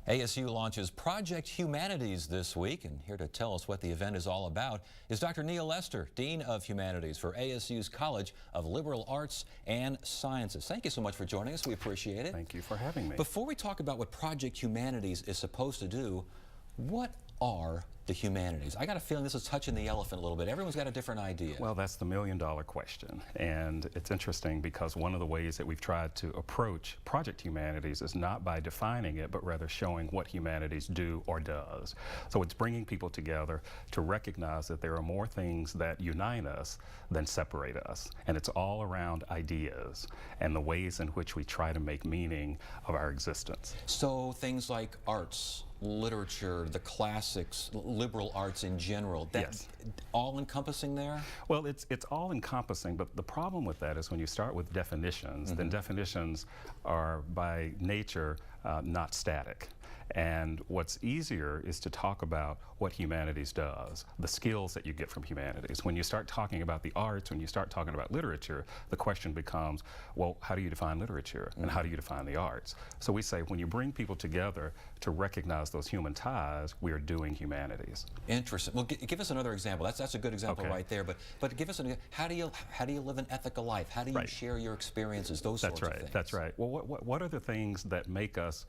ASU launches Project Humanities this week, and here to tell us what the event is all about is Dr. Neal A, Dean of Humanities for ASU's College of Liberal Arts and Sciences. Thank you so much for joining us. We appreciate it. Thank you for having me. Before we talk about what Project Humanities is supposed to do, what are the humanities? I got a feeling this is touching the elephant a little bit. Everyone's got a different idea. Well, that's the million-dollar question. And it's interesting because one of the ways that we've tried to approach Project Humanities is not by defining it, but rather showing what humanities do or does. So it's bringing people together to recognize that there are more things that unite us than separate us. And it's all around ideas and the ways in which we try to make meaning of our existence. So things like arts, literature, the classics, liberal arts in general, that's all encompassing there? Well, it's all encompassing, but the problem with that is when you start with definitions, then definitions are by nature not static. And what's easier is to talk about what humanities does, the skills that you get from humanities. When you start talking about the arts, when you start talking about literature, the question becomes, well, how do you define literature and how do you define the arts? So we say when you bring people together to recognize those human ties, we are doing humanities. Interesting. Well, give us another example. That's a good example right there. But give us how do you live an ethical life? How do you share your experiences? Those sorts of things. That's right. Well, what are the things that make us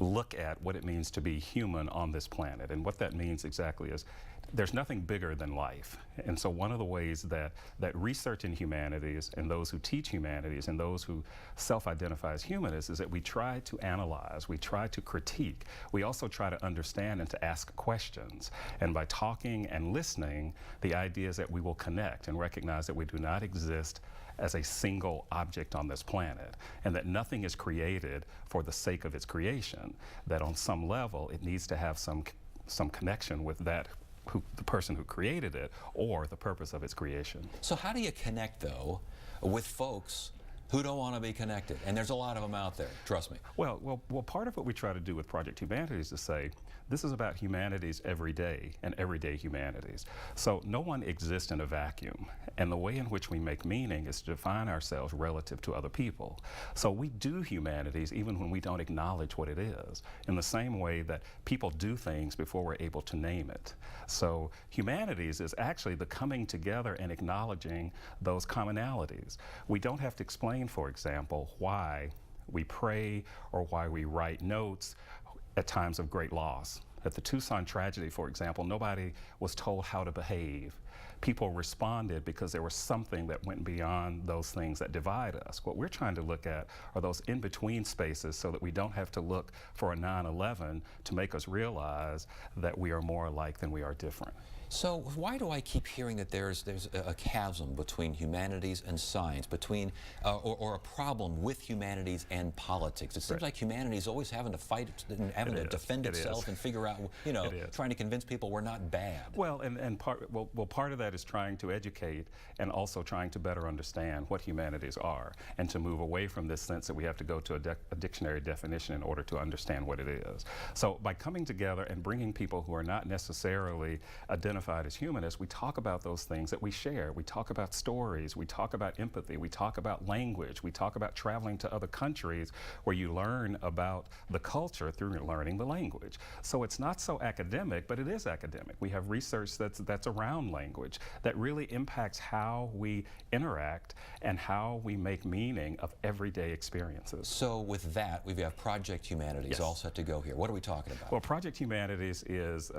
look at what it means to be human on this planet? And what that means exactly is there's nothing bigger than life. And so one of the ways that research in humanities and those who teach humanities and those who self-identify as humanists is that we try to analyze, we try to critique, we also try to understand and to ask questions. And by talking and listening, the idea is that we will connect and recognize that we do not exist as a single object on this planet, and that nothing is created for the sake of its creation, that on some level it needs to have some connection with the person who created it or the purpose of its creation. So how do you connect, though, with folks who don't want to be connected? And there's a lot of them out there, trust me. Well, part of what we try to do with Project Humanities is to say, this is about humanities every day and everyday humanities. So no one exists in a vacuum. And the way in which we make meaning is to define ourselves relative to other people. So we do humanities even when we don't acknowledge what it is, in the same way that people do things before we're able to name it. So humanities is actually the coming together and acknowledging those commonalities. We don't have to explain, for example, why we pray or why we write notes at times of great loss. At the Tucson tragedy, for example, nobody was told how to behave. People responded because there was something that went beyond those things that divide us. What we're trying to look at are those in-between spaces so that we don't have to look for a 9/11 to make us realize that we are more alike than we are different. So why do I keep hearing that there's a chasm between humanities and science, between or a problem with humanities and politics? It seems like humanities always having to fight and having to defend itself and figure out, you know, trying to convince people we're not bad. Well, part of that is trying to educate and also trying to better understand what humanities are and to move away from this sense that we have to go to a dictionary definition in order to understand what it is. So by coming together and bringing people who are not necessarily identified as humanists, we talk about those things that we share. We talk about stories, we talk about empathy, we talk about language, we talk about traveling to other countries where you learn about the culture through learning the language. So it's not so academic, but it is academic. We have research that's around language that really impacts how we interact and how we make meaning of everyday experiences. So with that, we have Project Humanities all set to go here. What are we talking about? Well, Project Humanities is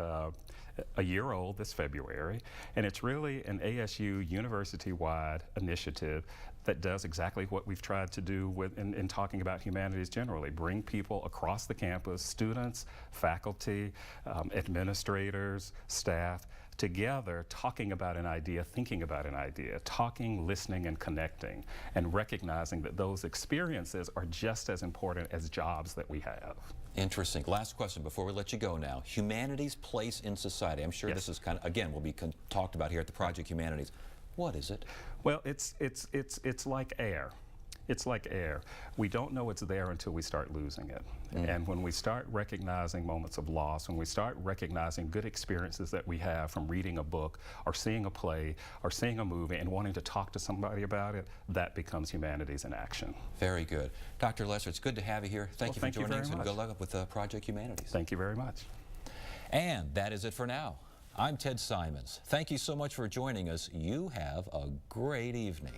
a year old this February, and it's really an ASU university-wide initiative that does exactly what we've tried to do in talking about humanities generally. Bring people across the campus, students, faculty, administrators, staff, together talking about an idea, thinking about an idea, talking, listening, and connecting, and recognizing that those experiences are just as important as jobs that we have. Interesting. Last question before we let you go now. Humanities' place in society. I'm sure this is kind of, again, will be talked about here at the Project Humanities. What is it? Well, it's like air. It's like air. We don't know it's there until we start losing it. And when we start recognizing moments of loss, when we start recognizing good experiences that we have from reading a book or seeing a play or seeing a movie and wanting to talk to somebody about it, that becomes humanities in action. Very good. Dr. Lesser, it's good to have you here. Thank you for joining us, and good luck with Project Humanities. Thank you very much. And that is it for now. I'm Ted Simons. Thank you so much for joining us. You have a great evening.